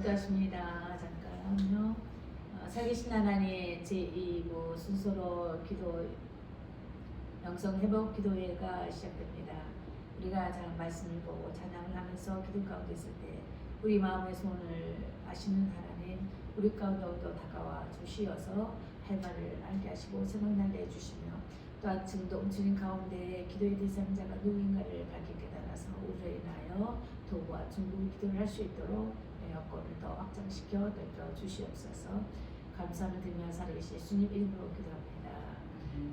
기도하십니다. 잠깐요. 살기신 하나님 제2부 순서로 기도 영성 회복 기도회가 시작됩니다. 우리가 말씀을 보고 찬양을 하면서 기도 가운데 있을 때 우리 마음의 소원을 아시는 하나님, 우리 가운데도 다가와 주시어서 할 말을 알게 하시고 생각나게 해주시며, 또한 지금도 주님 가운데 기도의 대상자가 누구인가를 밝게 깨달아서 우리를 인하여 도구와 중보의 기도를 할 수 있도록 여건을 더 확장시켜 넓혀 주시옵소서. 감사를 드리며 살아계신 예수님 이름으로 기도합니다.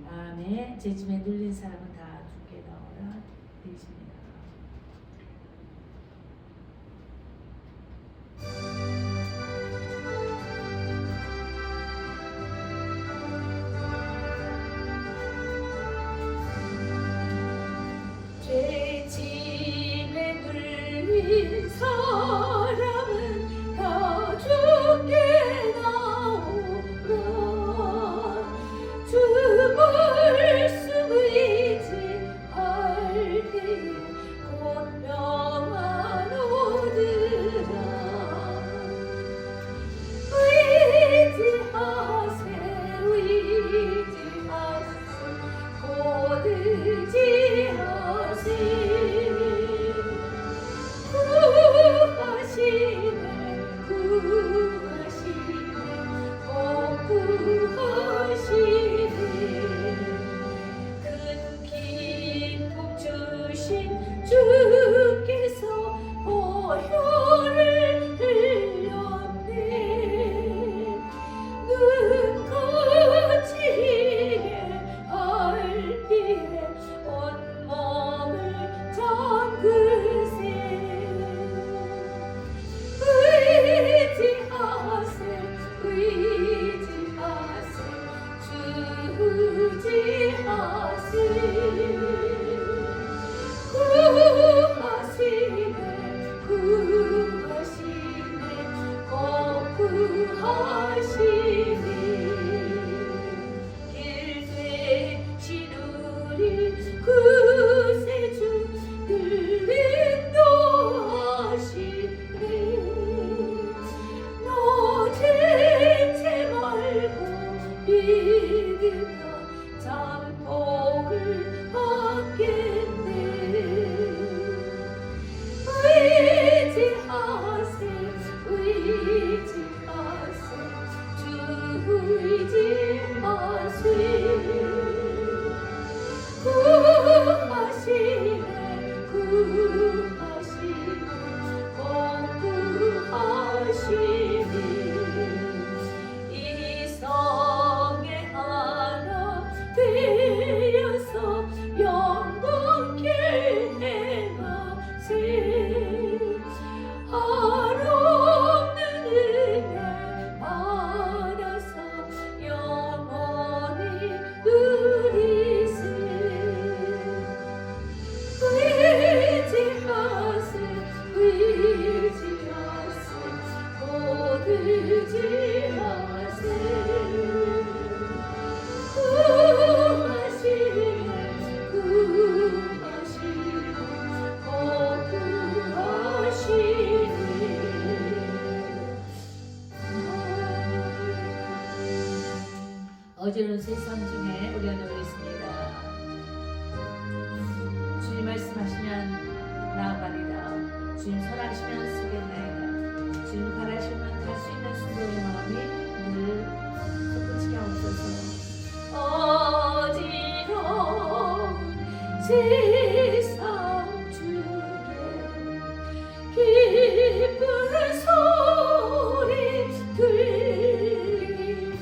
아멘. 제 집에 눌린 사람은 다 죽게 나오라 되십니다. 제 집에 눌린 사람은 다 죽게 나오라. 주 말씀 의지할 때에 곧 평안 얻으라. 의지하세 곧 의지하세. 구하시네 꼭 구하시네. 큰 기쁨 주신 주께서 보혈을 흘렸네. 눈 거치게 할 때에 온몸을 잠그세. 의지하세 주 의지하세. 구하시네 꼭 구하시네. 길 되신 우리 구세주 늘 인도하시네. 노재채 말고 믿으며 잠복을 받겠네. 의지하세 주 의지하세. 구하시네 꼭 구하시네. 이 성에 하나 되어서 영광케 행하세. 한없는 은혜 받아서 영원히 누리세. 의지하세 곧 의지하세. 구하시네 꼭 구하시네. 어지러운 세상 중에 우리가 누워 있습니다. 주님 말씀하시면 나아가리라. 주님 선하시면 쓰겠나이다. 주님 가라시면 갈 수 있는 순종의 마음이 늘 솟구치게 하옵소서. 어지러운 세상 중에 기쁜 소리 들리네.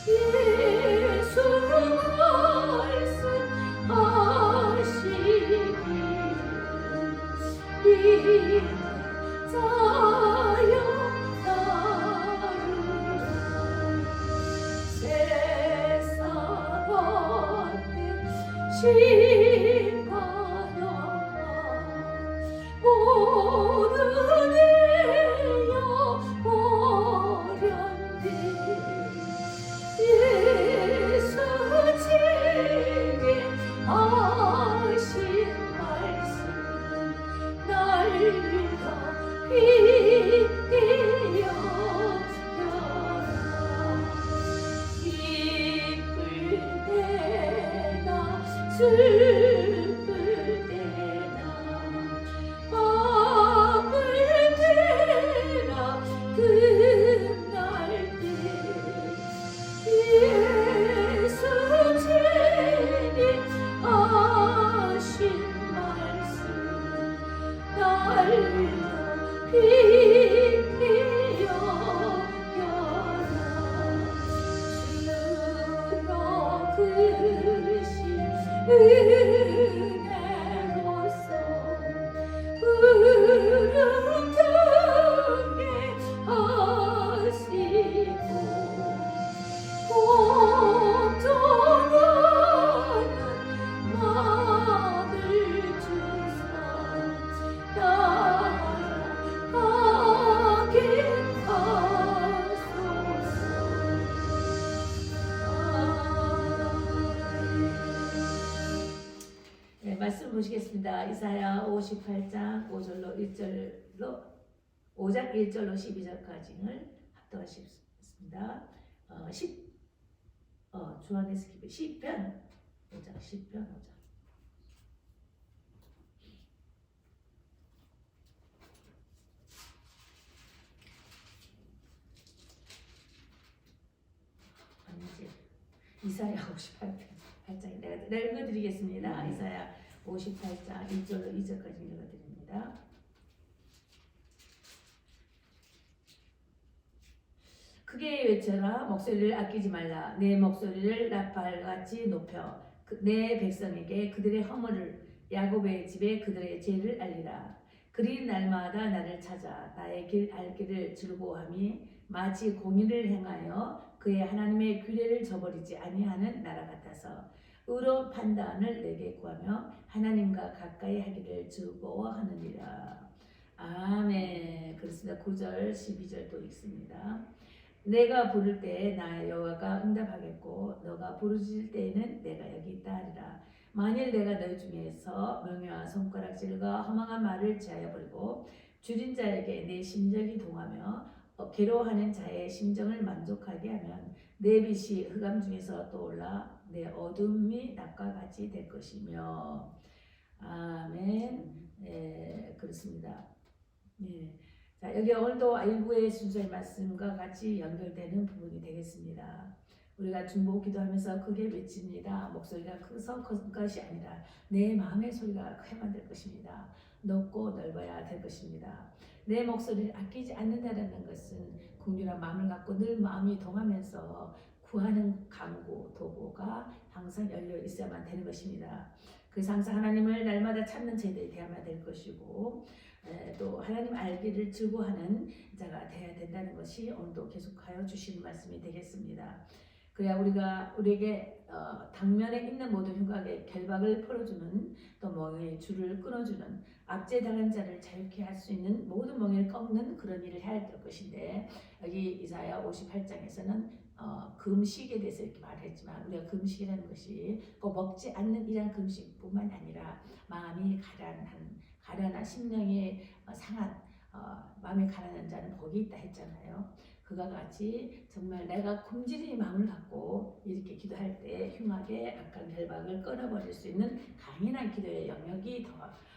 예수 말씀하시기를 자여 따르라. 세상 받는 신과 영광 모두 내어 버렸네. 예수 증인하신 말씀 날 더 은혜로서 흐름타게 하시고 걱정하는 마음을 주사 따라가게 하소서. 네, 말씀 보시겠습니다. 이사야 58장 5절로 1절로 5장 1절로 12절까지를 합독하시겠습니다. 주안의 스킵 시편 5장 10편 5장. 아니지. 이사야 58장 내가 읽어드리겠습니다. 이사야 58장 1절로 2절까지 읽어드립니다. 크게 외쳐라. 목소리를 아끼지 말라. 내 목소리를 나팔같이 높여 내 백성에게 그들의 허물을 야곱의 집에 그들의 죄를 알리라. 그리 날마다 나를 찾아 나의 길 알기를 즐거워함이 마치 공의를 행하여 그의 하나님의 규례를 저버리지 아니하는 나라 같아서 의로운 판단을 내게 구하며 하나님과 가까이 하기를 즐거워하느니라. 아멘. 그렇습니다. 9절 12절도 읽습니다. 내가 부를 때에 나 여호와가 응답하겠고 너가 부르짖을 때에는 내가 여기 있다 하리라. 만일 내가 너희 중에서 명예와 손가락질과 허망한 말을 제하여 버리고 줄인 자에게 내 심정이 동하며 괴로워하는 자의 심정을 만족하게 하면 내 빛이 흑암 중에서 떠올라 내 어둠이 낮과 같이 될 것이며. 아멘. 네, 그렇습니다. 네. 자, 여기 오늘도 일부의 순서의 말씀과 같이 연결되는 부분이 되겠습니다. 우리가 중보 기도하면서 크게 외칩니다. 목소리가 커서 큰 것이 아니라 내 마음의 소리가 커야만 될 것입니다. 높고 넓어야 될 것입니다. 내 목소리를 아끼지 않는다는 것은 긍휼한 마음을 갖고 늘 마음이 동하면서 구하는 간구, 도구가 항상 열려 있어야만 되는 것입니다. 그래서 항상 하나님을 날마다 찾는 저희들이 되어야만 될 것이고 또 하나님 알기를 즐거워하는 자가 되어야 된다는 것이 오늘도 계속하여 주시는 말씀이 되겠습니다. 그래야 우리에게 당면에 있는 모든 흉곽의 결박을 풀어주는 또 멍에의 줄을 끊어주는 압제당한 자를 자유케 할 수 있는 모든 멍에를 꺾는 그런 일을 해야 될 것인데 여기 이사야 58장에서는 금식에 대해서 이렇게 말했지만 우리가 금식이라는 것이 꼭 먹지 않는 이런 금식뿐만 아니라 마음이 가련한 심령이 상한 마음이 가난한 자는 복이 있다 했잖아요. 그와 같이 정말 내가 굶주린 마음을 갖고 이렇게 기도할 때 흉하게 악한 결박을 끊어버릴 수 있는 강인한 기도의 영역이 더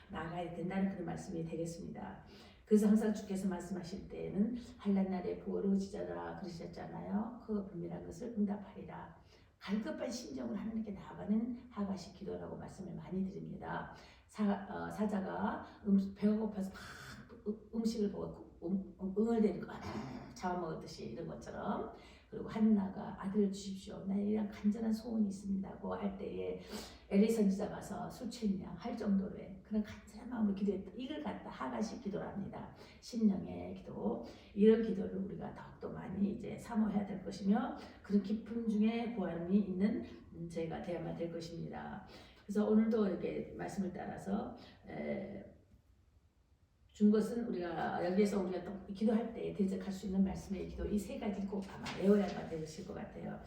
나아가야 된다는 그런 말씀이 되겠습니다. 그래서 항상 주께서 말씀하실 때에는 한란 날에 부르짖어라 그러셨잖아요. 그 분명한 것을 응답하리라. 갈급한 심정을 하나님께 나아가는 하가시 기도라고 말씀을 많이 드립니다. 사자가 배가 고파서 막 음식을 보고 응얼대는 거 잡아먹었듯이 이런 것처럼. 그리고 한나가 아들을 주십시오. 나에 이런 간절한 소원이 있습니다고 할 때에 엘리 선지자 가서 술 취했냐 할 정도로의 그런 간절한 마음으로 기도했다. 이걸 갖다 하가시 기도랍니다. 심령의 기도. 이런 기도를 우리가 더욱더 많이 이제 사모해야 될 것이며 그런 깊음 중에 보람이 있는 저희가 되어야만 될 것입니다. 그래서 오늘도 이렇게 말씀을 따라서 준 것은 우리가 여기에서 우리가 또 기도할 때 대적할 수 있는 말씀의 기도 이 세 가지 꼭 아마 외워야만 되실 것 같아요.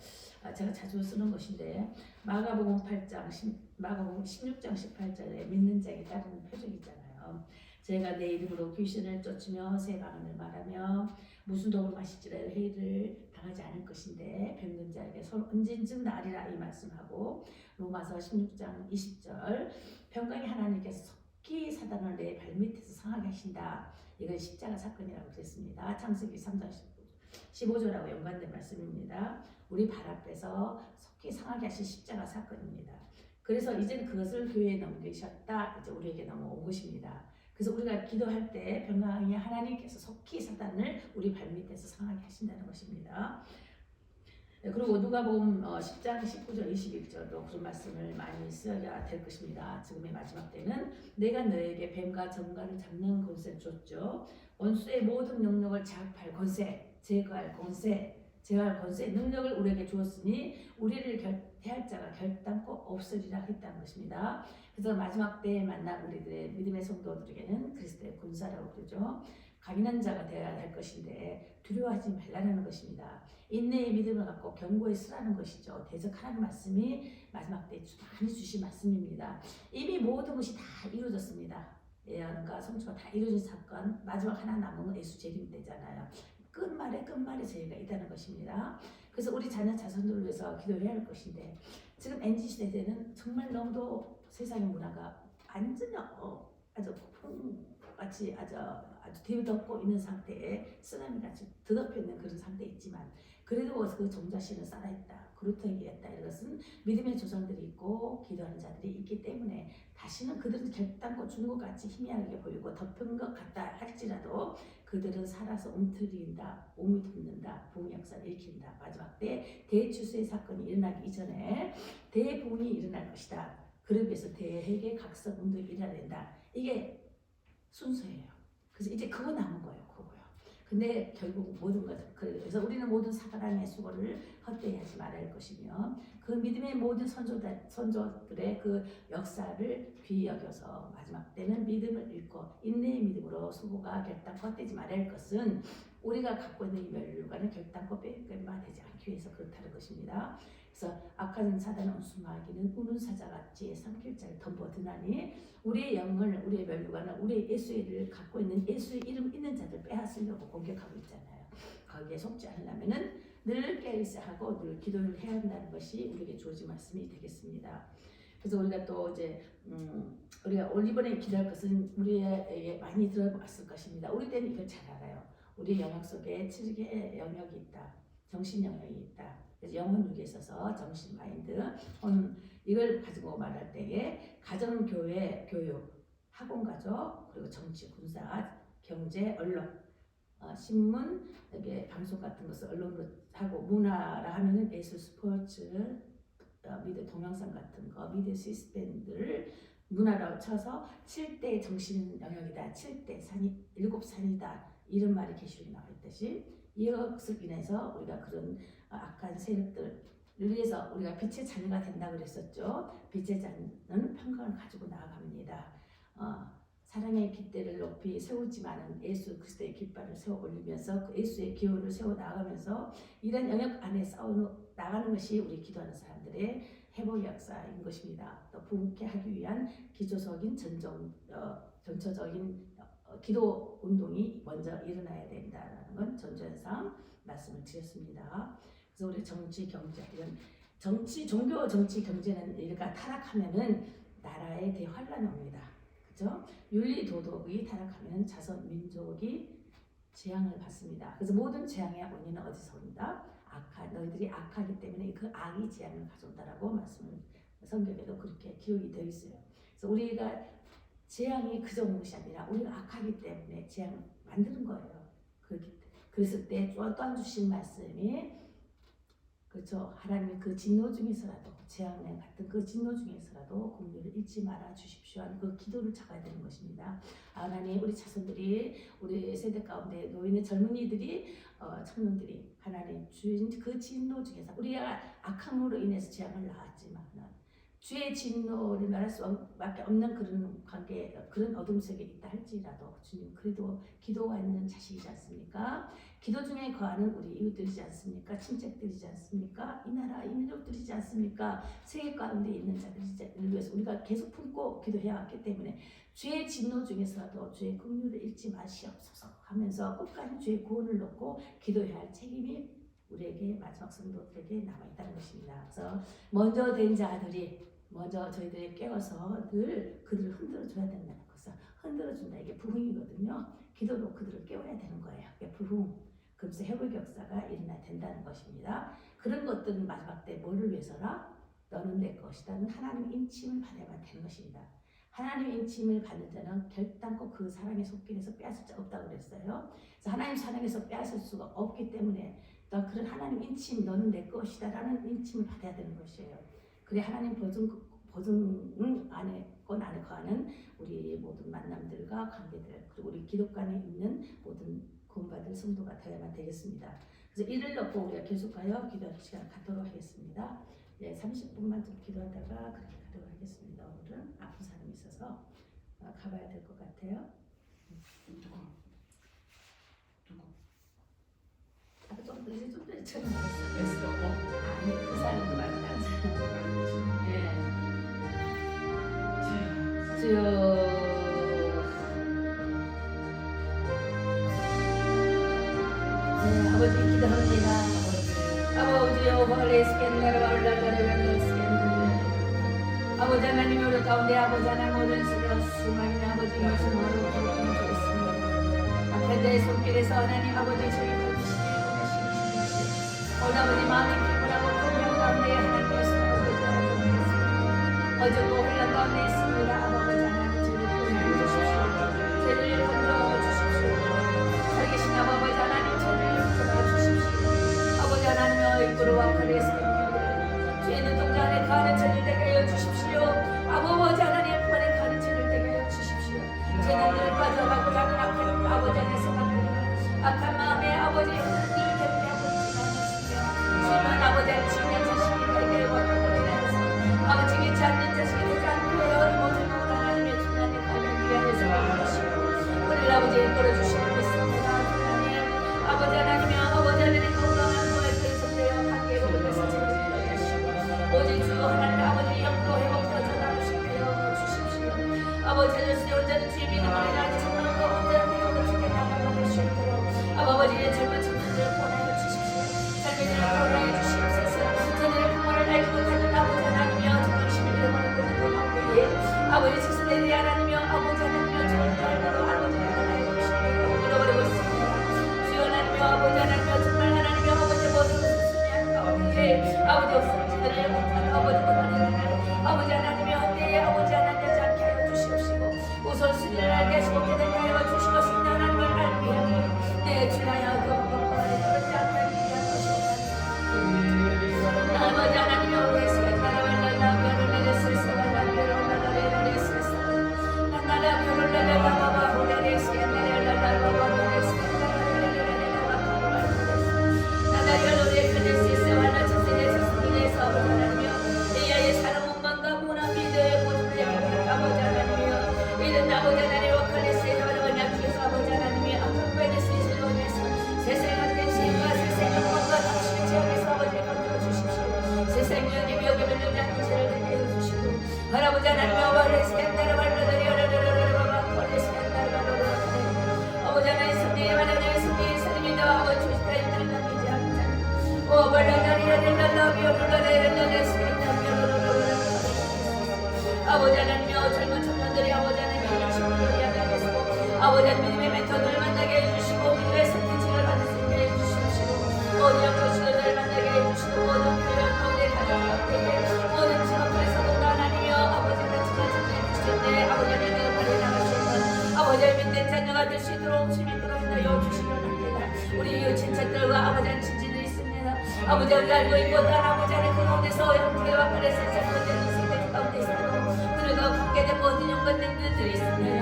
제가 자주 쓰는 것인데 마가복음 16장 18절에 믿는 자에게 따르는 표적이잖아요. 저희가 내 이름으로 귀신을 쫓으며 새 방언을 말하며 무슨 독을 마실지라도 해를 당하지 않을 것인데 병든 자에게 손 얹은즉 나으리라 이 말씀하고 로마서 16장 20절 평강의 하나님께서 속히 사단을 내 발밑에서 상하게 하신다. 이건 십자가 사건이라고 그랬습니다. 창세기 3장 15절하고 연관된 말씀입니다. 우리 발 앞에서 속히 상하게 하신 십자가 사건입니다. 그래서 이제는 그것을 교회에 넘기셨다. 이제 우리에게 넘어온 것입니다. 그래서 우리가 기도할 때 평강하게 하나님께서 속히 사단을 우리 발밑에서 상하게 하신다는 것입니다. 그리고 누가복음 10장 19절 21절도 그런 말씀을 많이 써야 될 것입니다. 지금의 마지막 때는 내가 너에게 뱀과 정갈을 잡는 권세를 줬죠. 원수의 모든 능력을 제압할 권세, 제거할 권세, 능력을 우리에게 주었으니 우리를 대할 자가 결단코 없으리라 했다는 것입니다. 그래서 마지막 때에 만난 우리들의 믿음의 성도들에게는 그리스도의 군사라고 그러죠. 강인한 자가 되어야 할 것인데 두려워하지 말라는 것입니다. 인내의 믿음을 갖고 견고히 쓰라는 것이죠. 대적하라는 말씀이 마지막 때 많이 주신 말씀입니다. 이미 모든 것이 다 이루어졌습니다. 예언과 성취가 다 이루어진 사건, 마지막 하나 남은 건 예수 재림 때잖아요. 끝말에 저희가 있다는 것입니다. 그래서 우리 자녀 자손들을 위해서 기도해야 할 것인데 지금 MZ 세대는 정말 너무도 세상의 문화가 완전히 아주 폭풍같이 아주 뒤덮고 있는 상태에 쓰나미같이 드덮여 있는 그런 상태에 있지만 그래도 그 종자신은 살아있다. 그루터기였다. 이것은 믿음의 조상들이 있고 기도하는 자들이 있기 때문에 다시는 그들은 결단코 죽은 것 같이 희미하게 보이고 덮은 것 같다 할지라도 그들은 살아서 움트린다, 몸이 돋는다, 부흥 역사를 일으킨다. 마지막 때 대추수의 사건이 일어나기 이전에 대부흥이 일어날 것이다. 그러기 위해서 대핵의 각성 운동이 일어나야 된다. 이게 순서예요. 그래서 이제 그거 남은 거예요. 그거요. 근데 결국 모든 것 그래서 우리는 모든 사랑의 수고를 헛되이 하지 말아야 할 것이며 그 믿음의 모든 선조들의 그 역사를 귀히 여겨서 마지막 때는 믿음을 잃고 인내의 믿음으로 수고가 결단코 헛되지 말아야 할 것은 우리가 갖고 있는 이 멸류관을 결단코 빼앗되지 않기 위해서 그렇다는 것입니다. 그래서 악한 사단의 온수마귀는 우는 사자같이 삼킬 자를 덤벼드나니 우리의 영을, 우리의 멸류관을, 우리의 예수의 일을 갖고 있는 예수의 이름 있는 자들 빼앗으려고 공격하고 있잖아요. 거기에 속지 않으려면은 늘 깨어있어하고 늘 기도를 해야 한다는 것이 우리에게 주어진 말씀이 되겠습니다. 그래서 우리가 또 이제 우리가 이번에 기도할 것은 우리에게 많이 들어봤을 것입니다. 우리 때는 이걸 잘 알아요. 우리 영역 속에 7개의 영역이 있다. 정신 영역이 있다. 그래서 영혼 육에 있어서 정신, 마인드, 이걸 가지고 말할 때에 가정, 교회, 교육, 학원, 가족, 그리고 정치, 군사, 경제, 언론, 신문, 이렇게 방송 같은 것을 언론으로 하고 문화라 하면은 예술, 스포츠, 미디어 동영상 같은 거, 미디어 시스템들을 문화라고 쳐서 7대 정신 영역이다. 7대 산이 7산이다. 이런 말이 계시록에 나와 있듯이 이것을 인해서 우리가 그런 악한 세력들을 위해서 우리가 빛의 자녀가 된다고 그랬었죠. 빛의 자녀는 평강을 가지고 나아갑니다. 사랑의 깃대를 높이 세우지만은 예수 그리스도의 깃발을 세워 올리면서 그 예수의 기호를 세워 나가면서 이런 영역 안에 싸워 나가는 것이 우리 기도하는 사람들의 회복 역사인 것입니다. 또 부흥케 하기 위한 기초적인 전처적인 기도 운동이 먼저 일어나야 된다는 건 전전상 말씀을 드렸습니다. 그래서 우리 정치, 경제 이런 종교, 정치, 경제는 우리가 타락하면은 나라에 대환란이 옵니다. 그죠? 윤리 도덕이 타락하면 자선 민족이 재앙을 받습니다. 그래서 모든 재앙의 원인은 어디서 온다? 너희들이 악하기 때문에 그 악이 재앙을 가져온다라고 말씀을 성경에도 그렇게 기록이 되어 있어요. 그래서 우리가 재앙이 그저 온 것이 아니라 우리가 악하기 때문에 재앙을 만드는 거예요. 그랬을 때 또한 주신 말씀이 그렇죠. 하나님의 그 진노 중에서라도 재앙에 같은 그 진노 중에서라도 긍휼을 잊지 말아 주십시오 하는 그 기도를 작아야 되는 것입니다. 하나님 우리 자손들이 우리 세대 가운데 놓이는 젊은이들이 청년들이 하나님 주인 그 진노 중에서 우리가 악함으로 인해서 재앙을 낳았지만 주의 진노를 말할 수밖에 없는 그런 관계, 그런 어둠 속에 있다 할지라도 주님 그래도 기도가 있는 자식이지 않습니까? 기도 중에 거하는 우리 이웃들이지 않습니까? 친척들이지 않습니까? 이 나라, 이 민족들이지 않습니까? 세계 가운데 있는 자들을 위해서 우리가 계속 품고 기도해야 하기 때문에 주의 진노 중에서라도 주의 긍휼을 잃지 마시옵소서 하면서 끝까지 주의 구원을 놓고 기도해야 할 책임이 우리에게 마지막 성도들에게 남아있다는 것입니다. 그래서 먼저 된 자들이 먼저 저희들이 깨워서 늘 그들을 흔들어줘야 된다는 것을 흔들어준다. 이게 부흥이거든요. 기도로 그들을 깨워야 되는 거예요. 이게 부흥. 그러면서 회복 역사가 일어나야 된다는 것입니다. 그런 것들은 마지막 때 뭐를 위해서라? 너는 내 것이다. 하나님 인침을 받아야 되는 것입니다. 하나님의 인침을 받는 자는 결단코 그 사랑의 손길에서 빼앗을 자 없다고 그랬어요. 그래서 하나님 사랑에서 빼앗을 수가 없기 때문에 너 그런 하나님 인침 너는 내 것이다라는 인침을 받아야 되는 것이에요. 그래 하나님 보증 안에 거하는 우리 모든 만남들과 관계들 그리고 우리 기독관에 있는 모든 구원받은 성도가 되어야만 되겠습니다. 그래서 이를 놓고 우리가 계속하여 기도하는 시간을 갖도록 하겠습니다. 네, 30분만 좀 기도하다가 그렇게 가도록 하겠습니다. 오늘은 아픈 사람이 있어서 가봐야 될 것 같아요. 누구? 아까 좀 전에 말했어요. 아니 그 사람도 말고 다른 사람. 예. 주여. 아버지 기도합니다. 아버지여 아버지 하나님 우리 가운데 아버지 하나님 모든 수가 수많은 아버지 말씀으로 기도하겠습니다. 악한 자의 손길에서 하나님 아버지 저희 거두시니 오늘 아버지 마음이 기쁘라고 분명 가운데 하나님 말씀 아버지 하나님 어제도 혼란 가운데 있습니다. 아버지 하나님 저희를 구원해 주십시오. 저희를 건져 주십시오. 살계신 아버지 하나님 저희를 건져 주십시오. 아버지 하나님의 이끌어와 그리스도 죄는 동자 안에 가는 저를 되게 하여 주십시오. 아버지 하나님 안에 가는 저를 되게 하여 주십시오. 죄는 늘 빠져가고 하는 악한 아버지 안에 생각하며 악한 마음에 아버지 늘 대표하고 있지 않으시며 주는 아버지 안에 주는 자식이 되게 원하고 아버지 믿지 않는 자식이 되지 않게 하여 이 모든 것 하나님의 주 안에 가기 위하여서 주시고 우리 아버지 이끌어주시는 믿습니다. 하나님 아버지 하나님이 아버지 하나님 건강한 거에 계속되어 관계로 올려서 제를 오직 주 하나님 아버지 영으로 회복하여 나누시며 주십시오. 아버지 하나님 혼자는 주의 믿음을 인하여 정말 혼자는 영으로 주께 나가고 수 있도록 아버지의 젊은 청년들을 보내어 주십시오. 삶의 길을 보내어 주시옵소서. 저들의 부모를 알지 못하는 아버지 하나님이여 정말 이름으로 보는 가운데에 아버지 직선에 대해 하나님이여 아버지 하나님이여 정말 아버지를 하나님 주시며 잃어버리고 있습니다. 주여 하나님이여 아버지 하나님이여 정말 하나님이여 아버지 모든 순수한 가운데 아버지 없음지들을 아버지 하나님의 때에 아버지 하나님 되지 않게 하여 주시옵시고 우선순위를 알게 하시고 깨닫게 하여 주시고 싶은 하나님을 알게 하고 내 주나여 그 법과에 떨어지지 않게 하기 위한 것이옵나니 아버지 하나님의 오래시간 나라발랄라 별을 내렸으리서 발랄 별을 날라를 내렸으리서 나라 별을 날라라 바바 호레리시간 내려랄라 바바 호레리시간 나라 별을 내렸으리서 발랄 천세에서 승리에서 아버지 하나님이여 아버지 하나님이여 이런 아버지 하나님 워컬리스의 여러분 약속해서 아버지 하나님이 아픈 베네스의 원에서 세상의 대신과 세상의 영광과 당신의 지역에서 아버지를 건져 주십시오. 세상의 영임이 여기 밀리지 않는 죄를 되게 해주시고 할아버지 하나님이여 와레스캔 나라발라다리 여러러러러러러 와레스캔 나라발라다리 아버지 하나님 승리의 하나님의 승리의 사람이다 아버지 주시다 이들을 남기지 않자 오 발라다리 여러러러러 여러러러러러 아버지 하나님이여 젊은 청년들이 아버지 하나님의 친구들이 하나님께서 아버지 하나님의 멘토들을 만나게 해주시고 믿음의 선택지를 받을 수 있게 해주시고 모든 영도시들을 만나게 해주시고 모든 교회 가운데 가정 가운데 모든 직업들에서도 하나님이여 아버지 하나님 주셨네 아버지 하나님의 발에 나갈 수 있는 아버지 하나님의 자녀가 될 수 있도록 주님으로 인하여 주시면 합니다. 우리 이웃 친척들과 아버지 하나님 친지들이 있습니다. 아버지 하나님 알고 있고 다른 아버지 하나님 그 가운데서 형태와 발에 세상의 세대 가운데 있어도 그들과 관계된 모든 연관된 분들이 있습니다.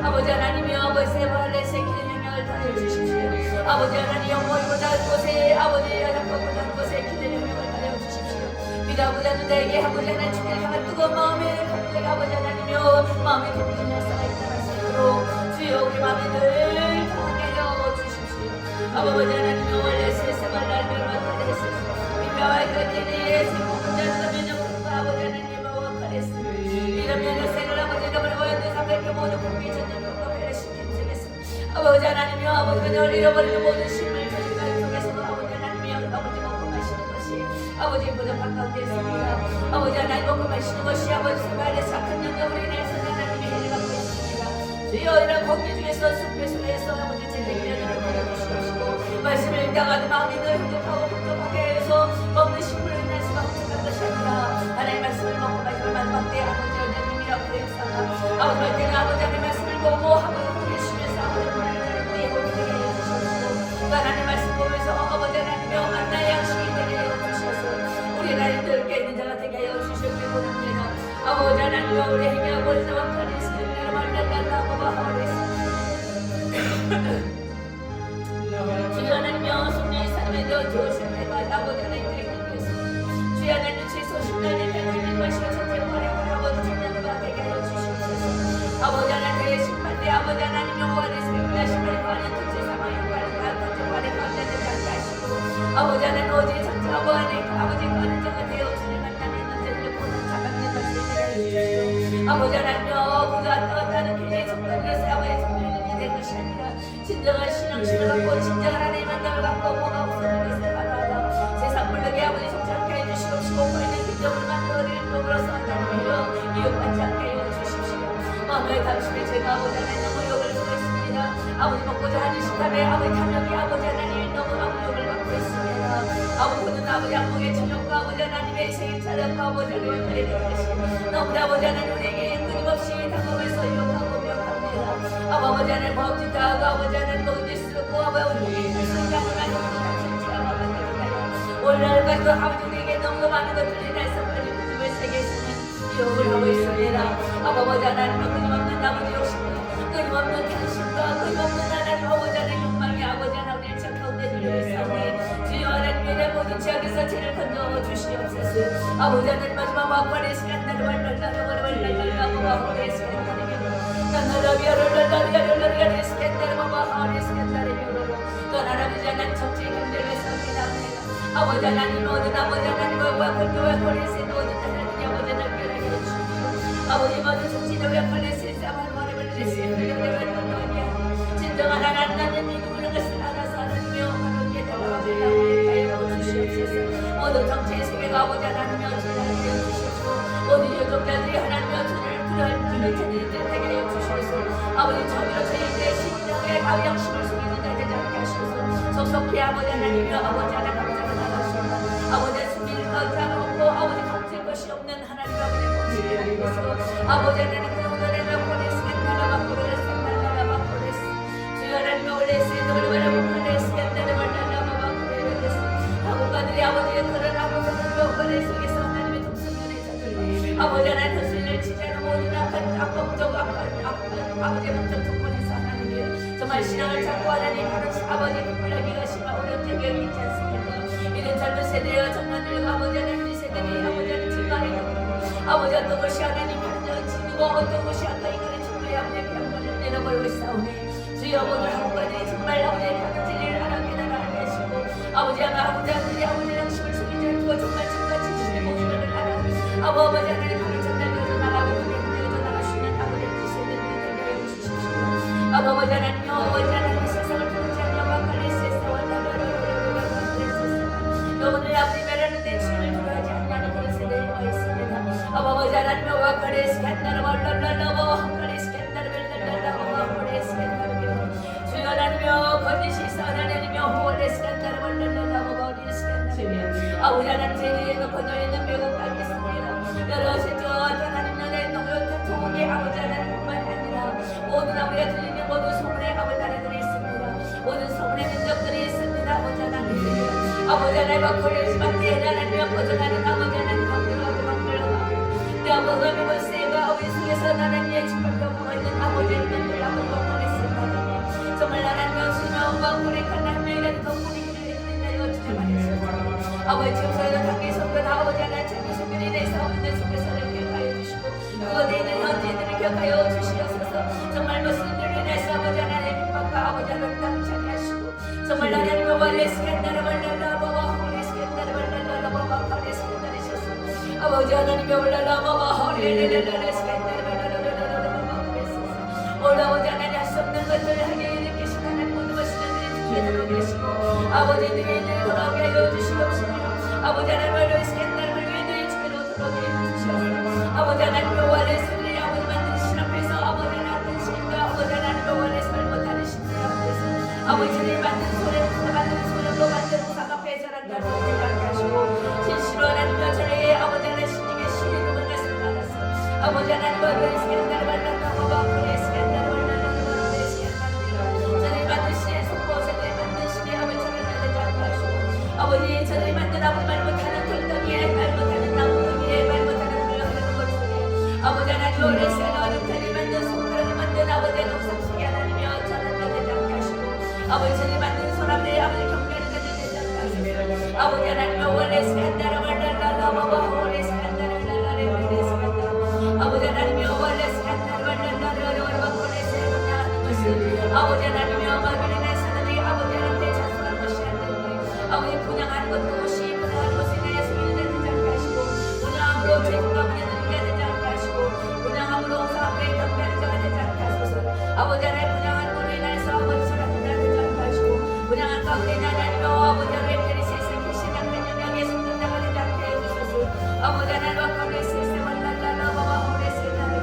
아버지 하나님이여 아버지의 발레세 기름 영향을 더해 주십시오. 아버지 하나님 영원보다 곳에 아버지 하나님보다 곳에 기름 영향을 더해 주십시오. 믿어보다는 내게 아버지 하나님 주길 향한 뜨거운 마음에 갑자기 아버지 하나님이여 마음에 깊은 역사가 있다는 것으로 주여 우리 마음에 늘 통하게 하여 주십시오. 아버지 하나님이여 원래 세상을 날별만 하겠소 미묘한 그들이 세공자는 면역과 아버지 하나님의 와카레스 이런 면역생을 아버지가 버려버렸는 사백의 모든 국민 전쟁과 배려시킨 속에서 아버지 하나님이여 아버지가 널 잃어버리는 모든 심을 저희가 속에서도 아버지 하나님이여 아버지 먹고 마시는 것이 아버지 부족한 가운데 있습니다. 아버지 하나님 먹고 마시는 것이 아버지 생활에 착한 영감으로 인해서 하나님의 해를 받고 있습니다. 주여 이런 공기 중에서 숲의 속에서 아버지 제대기를 열어주시옵시고 말씀을 읽다가도 마음이 늘 행복하고 풍족하게 해서 먹는 식물로 인해서 행복한 것이 아니라 하나님의 말씀을 먹고 마시고 마지막 때 아버지 하나님이라고 그랬습니다. 우리 행하고 있어와 스캔다라 말랄랄라 바바하레스 주여 하나님여 성령의 사람에 되어 주오시옵나이다. 아버지 하나님들의 기도에서 주여 하나님 주의 소식단에 대한 것이고 천재 활약을 아버지 찬양을 받게 하여 주시옵소서. 아버지 하나님의 심판대 아버지 하나님 여호와의 생명과 심판에 관한 통제 사망에 관한 통제 관에 관련된 자가 하시고 아버지 하나님 오직 천재 아버지 관한 자가 되어 주를 만나는 문제를 보는 자각된 것을 해주시오. 아버지 하나님여 그가 떠났다는 길의 성도에서 아버지의 성도를 된 것이 아니라 진정한 신앙심을 갖고 진정한 하나님의 만남을 갖고 뭐가 없어진 것을 바라다 세상 물르게 아버지 속지 않게 해주시옵시고 보이는 기적을 만들어드릴 법으로서 하나님이여 이용받지 않게 해주십시오. 마음의 당신의 죄가 아버지 하나님 너무 욕을 주고 있습니다. 아버지 먹고자 하는 식탐에 아버지 탐욕이 아버지 하나님 너무 욕을 받고 있습니다. 아버지는 아버지 안목의 저녁과 아버지 하나님의 생일 차량과 아버지 하나님의 그리는 것이 너무나 아버지 하나님 우리에게 끊임없이 다가오면서 유혹하고 명합니다. 아버지 하나님 범죄하고 아버지 하나님 먹을수록 아버지 우리에게 성장을 많이 오늘날까지도 아버지 우리에게 너무 많은 것들을 인해서 빨리 믿음을 세계에서는 유혹을 하고 있습니다. 아버지 하나님은 끊임없는 아버지 욕심과 끊임없는 당신과 끊임없는 하나님 아버지 하나님 욕망이 아버지 하나님을 저 가운데 들리고 있사오니 주여 하나님의 내 모든 지역에서 죄를 건져 주시옵소서. 아버지 하나님 마지막 막관의 시간 나를 말랄라라고 막관의 시간 나를 하나님 하나님 정치 경제를 섭니다. 아버지 하나님 모든 아버지 하나님과 권도와 권리세 모든 하나님 아버지 하나님 해주시옵소서. 아버지 모든 정치적인 권리세 사만 머리를 내세우는 진정한 하나님 믿음을 것을 알아서 하나님의 하나님께 달라고 주시옵소서. 모든 정치의 세계가 아버지 하나님의 주님을 주시옵소서. 모든 유족자들이 하나님의 주님을 그런 자들이 되게 하여 주시옵소서. 아버지 저희로 저희들의 신령의 가양심을 속이는 자 되지 않게 하시옵소서. 속속히 아버지 하나님이여 아버지 하나님 감사를 나가시옵소서. 아버지 수비를 거자놓고 아버지 감질 것이 없는 하나님 아버지 공식을 하시옵소서. 아버지 하나님 그 오늘의 명권에 스캔달라 바꾸레스 스캔달라 바꾸레스 주여 하나님의 원래 스캔달라 바꾸레스 스캔달라 바꾸레스 아버지들이 아버지의 그런 아버지의 명권에 속에서 하나님의 독성전의 자들 아버지 하나님 독성을 지지하는 모든 악한 악법적 아버지의 법적 조건에서 하나님이여 정말 신앙을 찾고 하나님 하는 아버지의 불러기가 심하고 어렵게 있지 않습니까? 이런 젊은 세대와 청년들과 아버지 하나님 우리 세대들이 아버지 하나님 증거하는 아버지 어떤 것이 하나님 하는 친구고 어떤 것이 아까 이거는 친구의 아버지의 병을 내려버리고 있사오니 주여 오늘 한국까지 정말 아버지의 하는 진리를 알아게 나가게 하시고 아버지 하나 아버지 하나님 아버지 양심을 숨기지 않고 정말 정같이 주님의 모습을 알아 아버지 하나님 하늘 전달되어서 나가고 되어서 나갈 수 있는 아버지의 지세대들이 되게 해주십시오. 아버지 하나님여 아버지 하나님 세상을 부르지 않냐고 갈레스에서 오늘 아버지 말하는데 주님을 두려워하지 않냐는 그런 세대에 와 있습니다. 아버지 하나님여 와카레스 캔다라 말랄랄라고 와카레스 캔다라 말랄랄라고 와카레스 캔다라 주여 하나님여 거짓이 하나님여 호레스 캔다라 말랄랄라고 와카레스 캔다라 아버지 하나님 제리에 놓고 너희는 매우 가겠습니다. 여러 세조 하나님 너의 농요탄 통에 아버지 하나님뿐만 아니라 모든 아버지가 들리는 모든 소문에 아버지 하나님들이 있습니다. 모든 소문의 능력들이 있습니다. 아버지 하나님 아버지 하나님 거리지만 내 하나님과 거절하는 아버지 하나님 방글하고 내 아버지의 모세가 아버지 속에서 하나님의 축복하고 있는 아버지 하나님을 아버지 방글했습니다. 정말 하나님의 수명 방글의 하나님의 덕분에 기도를 내려 주시옵소서. 아버지 지금서는 단계 속에다 아버지 하나님 자기 속에 내서 없는 속에서를 기억하여 주시고 그곳에 있는 현지인들을 기억하여 주시옵소서. 정말 무슬림들을 인해서 아버지 하나님 핍박과 아버지 하나님 당차게 하시고 정말 하나님의 원래스 캔다라 말랄라 바바 호레스 캔다라 말랄라 바바 호레스 캔다리셨소. 아버지 하나님의 올라라 바바 호레레레레스 캔다라 말랄라 바바 호레스 올라오지 하나님 할 수 없는 것들을 하게 일으키신 하나님 모든 것을 지키도록 계시고 아버지들이 늘 돌아오게 하여 주시옵시며 아버지 하나님 원래스 캔다라 말랄라 주께로 돌아오게 해주시옵소서. 아버지 하나님의 원래스들이 아버지 만드신 앞에서 아버지 하나님 신과 아버지 하나님의 원래스를 못하는 신들 앞에서 아버지를 만든 소리를 만든 소리로 만든 무사가 배설한다고 생각하게 하시고 진실로 하나님과 저의 아버지 하나님 신에게 신의 이름을 말씀하셨어. 아버지 하나님과 그의 스캔다를 말란다고 그의 스캔다를 말란다고 그의 스캔다를 저를 만든 신의 속고 저를 만든 신의 아버지를 만들지 않게 하시고 아버지 저를 만든 아버지 말 못하는 돌덩이에 말 못하는 나무덩이에 말 못하는 물러가는 골속에 아버지 하나님 아버지 저희 만든 손아버지 아버지 경배를 가질 되지 않게 하소서. 아버지 하나님 원래 스캔다라 말랄랄라 원래 스캔다라 랄랄랄라 스캔다라 아버지 하나님 원래 스캔다라 말랄랄라 원래 스캔다라 하는 것은 아버지 하나님 말씀을 내 사람에게 아버지 하나님께 찬송하는 것이 안 되니 아버지 분양하는 것도 없이 분양하는 것에 대해서 일을 되지 않게 하시고 분양함으로 죄인과 문제는 되지 않게 하시고 분양함으로 사업의 경배를 되지 않게 하소서. 아버지 하나님 분양하는 것으로 인해서 아버지 사람들 되지 않게 하시고 분양한 가운데 하나님과 아버지 하나님 페리시스 크리스찬 명령에 성장자가 되지 않게 해주소서. 아버지 하나님과 가운데 세세 말랄랄라 바바 호레스 나를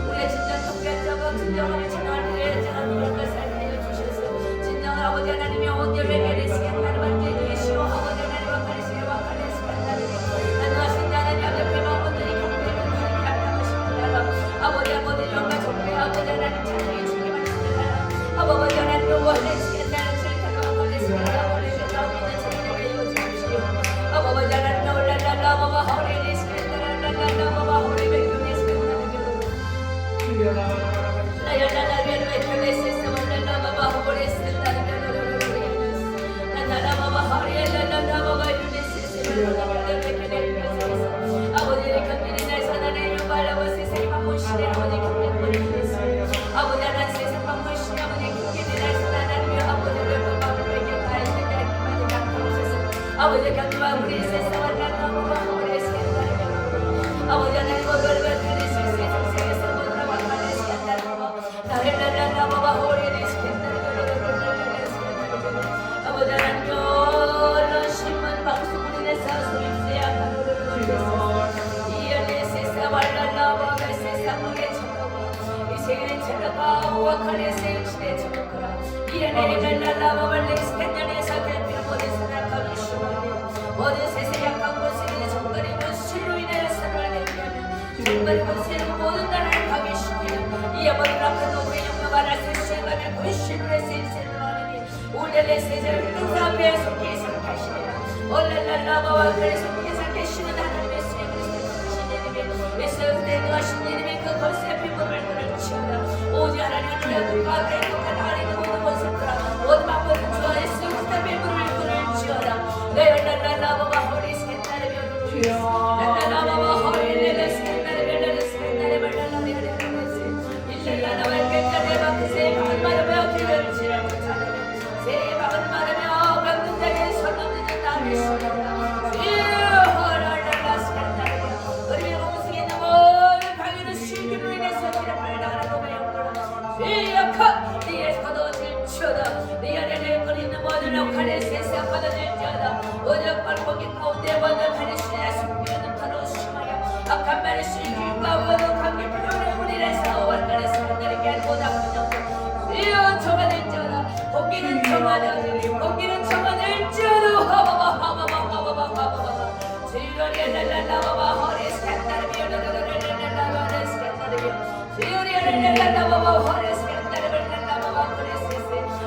우리의 진정 통결자고 진정함을 찬양할 때에 하나님의 것을 알려 주셔서 진정 아버지 하나님의 온전을 베리시게 하나님 만져 주시오. 아버지 하나님과 카리스와 카리스가 나를 안녕하신 하나님 앞에만 온전히 경배하는 하나님 앞에 하십니다. 아버지 영광 정배 아버지 하나님 찬양해 주기만 합니다. 아버지 하나님 원래 시간나는 실패로 원래 시간나 원래 시간나 믿는 자들에게 이루어주십시오. 아버지 하나님 올랄랄라 바바 호레리 시간나 랄랄라 바바 호레 백경에 시간나는 겨로 나열랄라 베르베 켈레세스 올랄라 바바 호레 시간나는 겨로 나나라 바바 호레 랄랄라 바바 유네세스 올랄라 베르베 켈레세스 아버지의 경계는 날 선안에 영광을 아버지 세상 방문시대 아버지 경계를 드리겠습니다. 아버지 하나님 세상 방문시대 아버지 경계는 날 선안하며 아버지를 도망을 배경하여 내게 기만이 닥쳐오소서. 아버지 경계와 우리 세상을 나누어 아버지 시간다는 아버지 하나님 오늘을 드리실 세상 세계에서 모두라 왕만의 시간다는 나를 날라라 바바 호리를 시간다는 아버지 하나님 언론 신문 방송 우리네 사소리 주세요. 말랄라와 세상에 쳐다봐 이 세계를 쳐다봐 오아카네 세우치네 쳐다봐 이래내 랄랄라와 말레 스캔냐에서 대피는 모든 사람과 이슈마니 모든 세세 약한 곳에 정거리 문수로 인해 살아내면 정거리 문수로 모든 나라를 가기 쉬우며 이어버리라 그 노무의 영광을 세수해가며 군시로 세세를 하느니 올렐레 세세를 그 앞에 속히 생각하시니라 올랄랄라와 그래 속히 생각하시는 하나님의 예수의 하시는 그 것의 피부를 그려치우라 오직 하나님의 눈과 대국한 아리는 모든 것을 그라 모든 방법을 주어 예수 그리스도의 피부를 그려치우라 내 열랄랄라바바 허리 스캔다를 벼르르 랄랄라바바 허리 렐레 스캔다를 벨레레 스캔다를 말랄라레 렐레레 일랄라라와 일깔까지 막그새 방을 마르며 길을 지르고 차르며 새 방을 마르며 병든 자에게 손 없는 남의 시간다 네에서 거둬질지어다 네 아래를 거리는 모든 칼에 세상 받아들지어다 어느 발목이 가운데 모든 칼에 신의 숨기는 칼로 심하여 악한 말을 실기가 모든 관계 필요를 우리에서 원간에서 하늘에게 보다 이어 정하될지어다 공기는 정하될지어다 하바바바바바바바바바바바 지루리 랄랄라바바 허리 스캔다르비 랄랄라바바 스캔다르비 지루리 랄랄라바바 허리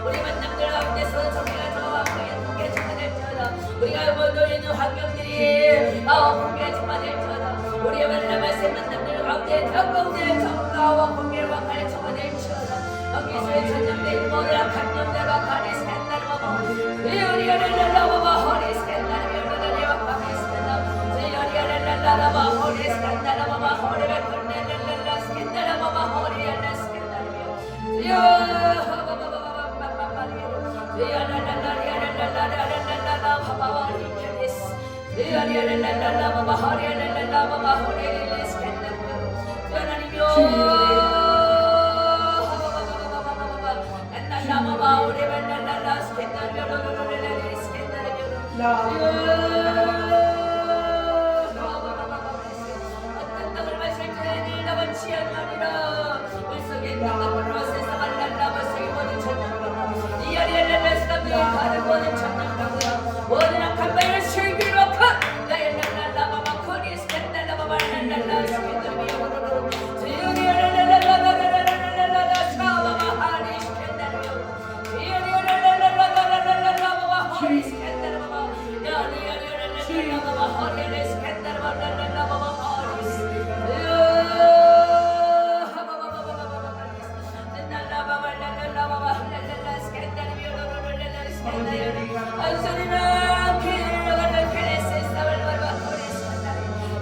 우리 만남들 가운데서 정리가 정확하게 통계정화될지어다 우리가 모두 있는 환경들이 통계정화될지어다 우리의 만남들 가운데 가운데 정가와 공개와 간의 정화될지어다 여기서의 전념된 모든 악한 영들과 간의 스캔다르바바 우리가 랄랄라바바 허리 스캔다르비 랄랄라바바 간의 스캔다르바 우리가 랄랄라바바 허리 스캔다르바바 허리 랄랄라 스캔다르바바 허리 랄라 스캔다르비 모든 악한 말을 슬기로 컷 나의 랄랄라바바 코리 스캔달라바바 랄랄라 스캔달비오로로 지연이 랄랄랄랄랄랄랄랄랄라 샤바바 하리 스캔달비오로 지연이 랄랄랄랄랄랄랄라바바 호리 스캔달바바 야니 야니 안소리나 길러가는 그레스 사발 바바 호레스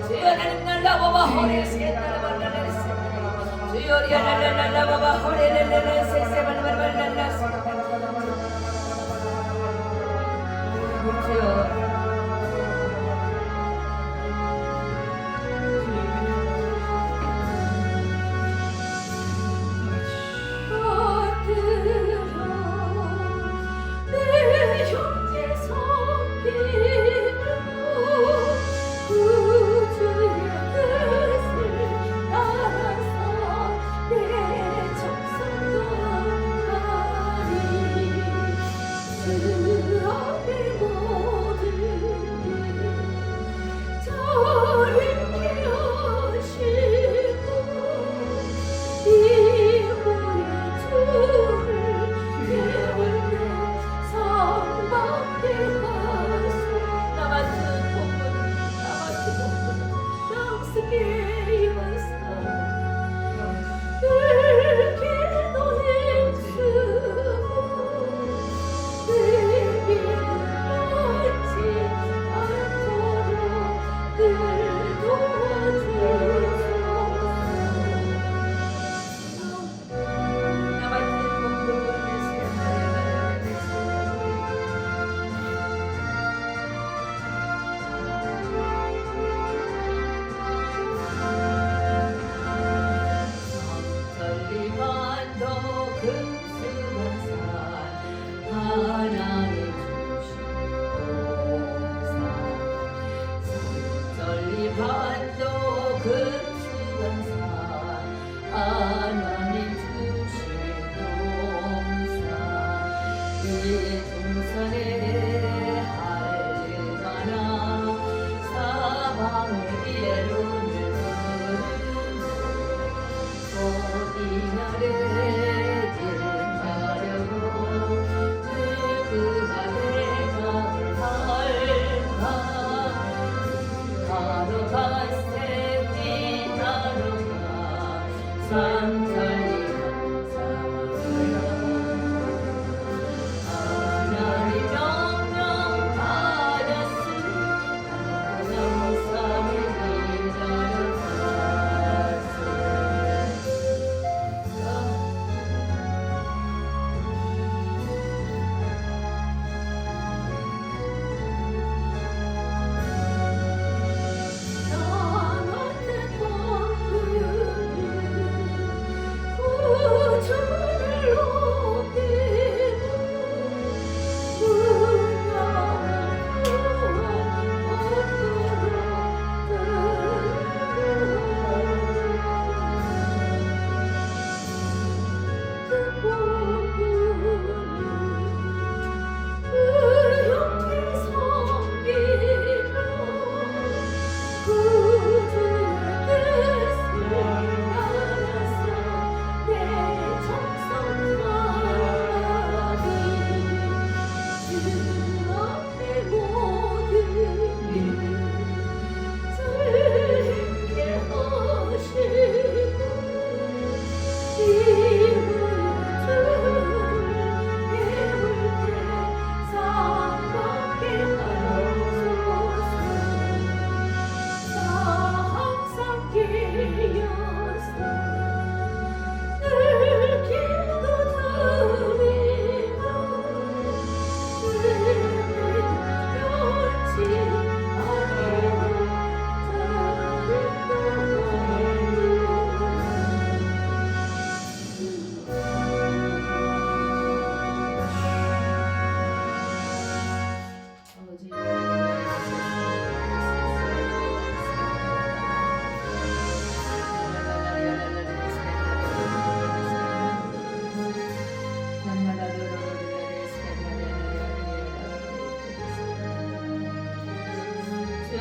주여 하나님 날라 바바 호레스 날라 바바 주여 리알랄랄라 바바 호레레레레 세세발 바바 날라 주여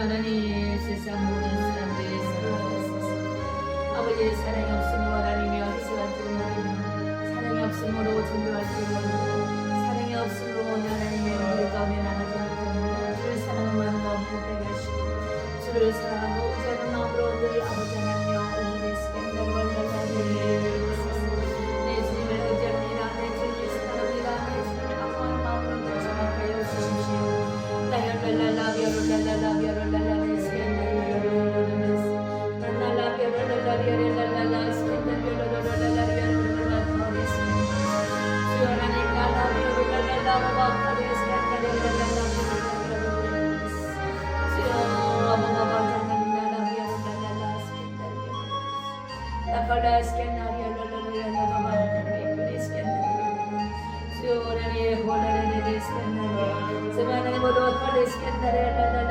하나님 세상 모든 사람들의 사랑하옵소서. 아버지의 사랑이 없음으로 하나님이여 희생할 줄 모르며 사랑이 없음으로 존경할 줄 모르고 사랑이 없음으로 하나님의 우리 가운데 나가지 못하는 주를 사랑하는 마음과 못되게 하시고 주를 사랑하고 의지하는 마음으로 늘 아버지 하나님여 우리의 스캔들을 날라가리를 내 주님을 의지합니다. 내 주님을 사랑합니다. 내 주님을 아무한 마음으로 늘 정확하여 주십시오. 모두 컬레스캔다레